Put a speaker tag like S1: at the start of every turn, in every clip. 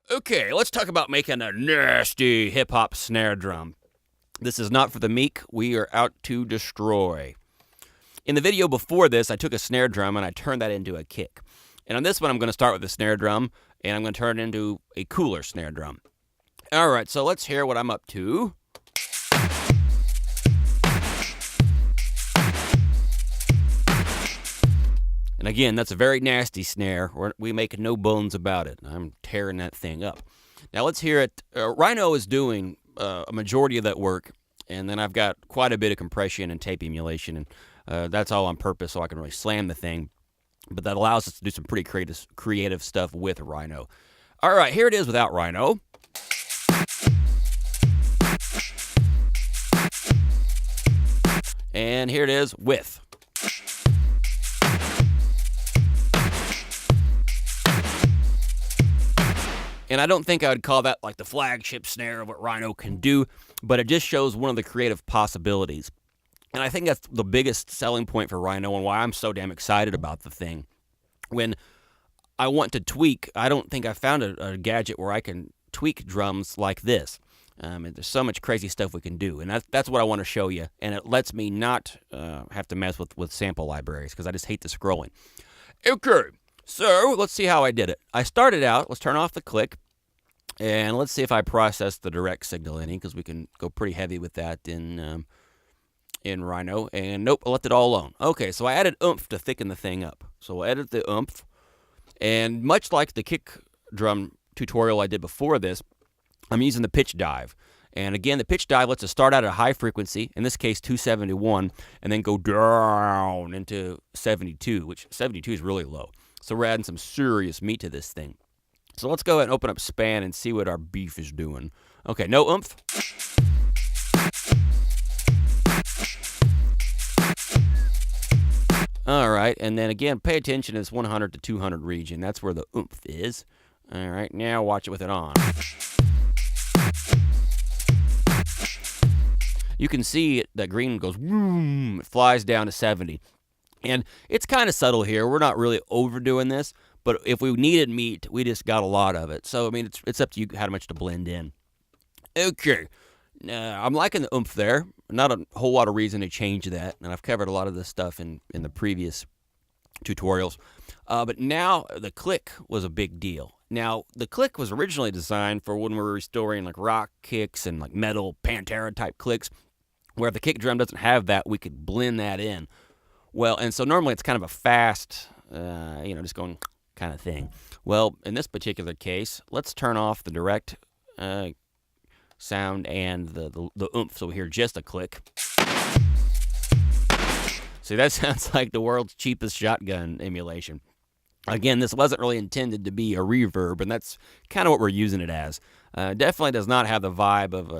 S1: Okay, let's talk about making a nasty hip-hop snare drum. This is not for the meek. We are out to destroy. In the video before this, I took a snare drum and I turned that into a kick. And on this one, I'm going to start with the snare drum, and I'm going to turn it into a cooler snare drum. All right, so let's hear what I'm up to. And again, that's a very nasty snare. We make no bones about it. I'm tearing that thing up. Now let's hear it. Rhino is doing a majority of that work, and then I've got quite a bit of compression and tape emulation, and that's all on purpose so I can really slam the thing. But that allows us to do some pretty creative stuff with Rhino. All right, here it is without Rhino. And here it is with. And I don't think I would call that like the flagship snare of what Rhino can do, but it just shows one of the creative possibilities. And I think that's the biggest selling point for Rhino and why I'm so damn excited about the thing. When I want to tweak, I don't think I found a gadget where I can tweak drums like this. There's so much crazy stuff we can do, and that's what I want to show you. And it lets me not have to mess with sample libraries because I just hate the scrolling. Okay. So, let's see how I did it. I started out, let's turn off the click, and let's see if I process the direct signal any, because we can go pretty heavy with that in Rhino. And nope, I left it all alone. Okay, so I added oomph to thicken the thing up. So we'll edit the oomph, and much like the kick drum tutorial I did before this, I'm using the pitch dive. And again, the pitch dive lets us start out at a high frequency, in this case 271, and then go down into 72, which 72 is really low. So we're adding some serious meat to this thing. So let's go ahead and open up Span and see what our beef is doing. Okay, no oomph. All right, and then again, pay attention to this 100 to 200 region. That's where the oomph is. All right, now watch it with it on. You can see that green goes, boom, it flies down to 70. And it's kind of subtle here. We're not really overdoing this, but if we needed meat, we just got a lot of it. So, I mean, it's up to you how much to blend in. Okay. I'm liking the oomph there. Not a whole lot of reason to change that, and I've covered a lot of this stuff in the previous tutorials. But now the click was a big deal. Now, the click was originally designed for when we were restoring like rock kicks and like metal Pantera type clicks, where if the kick drum doesn't have that, we could blend that in. Well, and so normally it's kind of a fast, just going kind of thing. Well, in this particular case, let's turn off the direct sound and the oomph, so we hear just a click. See, that sounds like the world's cheapest shotgun emulation. Again, this wasn't really intended to be a reverb, and that's kind of what we're using it as. Definitely does not have the vibe of,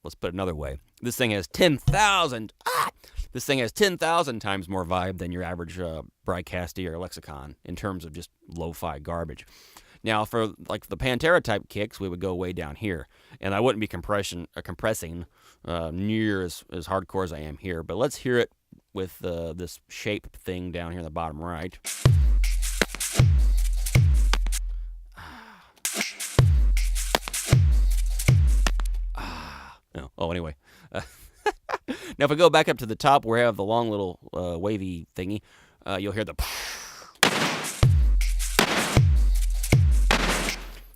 S1: let's put it another way. This thing has 10,000 times more vibe than your average Bricasti or Lexicon in terms of just lo-fi garbage. Now, for like the Pantera type kicks, we would go way down here, and I wouldn't be compressing near as hardcore as I am here. But let's hear it with this shape thing down here in the bottom right. No. Oh, anyway. Now, if we go back up to the top where we have the long little wavy thingy, you'll hear the...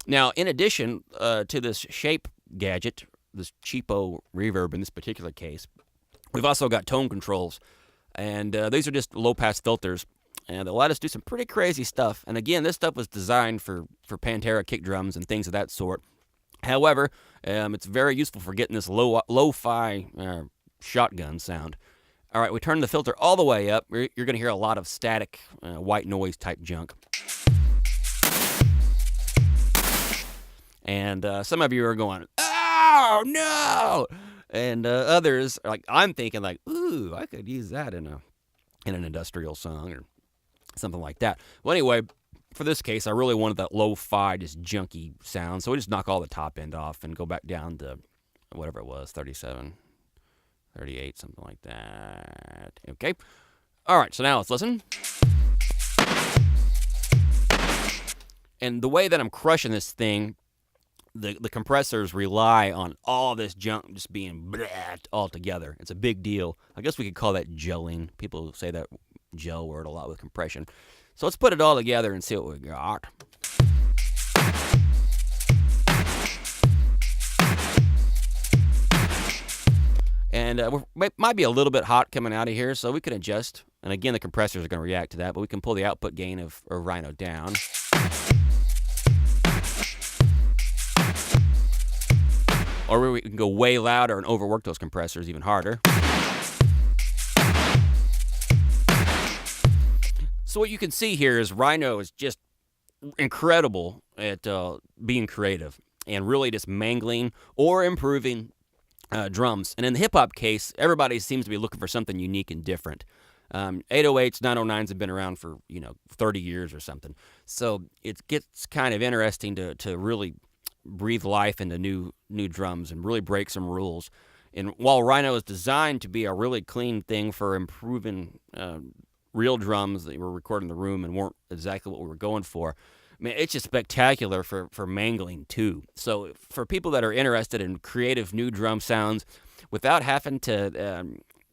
S1: Now, in addition to this shape gadget, this cheapo reverb in this particular case, we've also got tone controls. And these are just low-pass filters, and they let us do some pretty crazy stuff. And again, this stuff was designed for Pantera kick drums and things of that sort. However, it's very useful for getting this lo-fi shotgun sound. All right, we turn the filter all the way up. You're going to hear a lot of static white noise type junk. And some of you are going, oh, no! And others, like I'm thinking like, ooh, I could use that in an industrial song or something like that. Well, anyway, for this case, I really wanted that lo-fi, just junky sound. So we just knock all the top end off and go back down to whatever it was, 37, 38, something like that. Okay. All right, so now let's listen. And the way that I'm crushing this thing the compressors rely on all this junk just being all together. It's a big deal. I guess we could call that gelling. People say that gel word a lot with compression. So let's put it all together and see what we got. And might be a little bit hot coming out of here, so we can adjust. And again, the compressors are going to react to that, but we can pull the output gain of Rhino down. Or we can go way louder and overwork those compressors even harder. So what you can see here is Rhino is just incredible at being creative and really just mangling or improving drums. And in the hip-hop case, everybody seems to be looking for something unique and different. 808s, 909s have been around for 30 years or something. So it gets kind of interesting to really breathe life into new drums and really break some rules. And while Rhino is designed to be a really clean thing for improving real drums that were recorded in the room and weren't exactly what we were going for, I mean, it's just spectacular for mangling too. So for people that are interested in creative new drum sounds without having to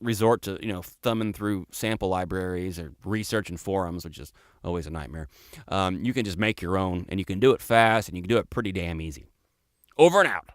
S1: resort to thumbing through sample libraries or researching forums, which is always a nightmare, you can just make your own, and you can do it fast, and you can do it pretty damn easy. Over and out.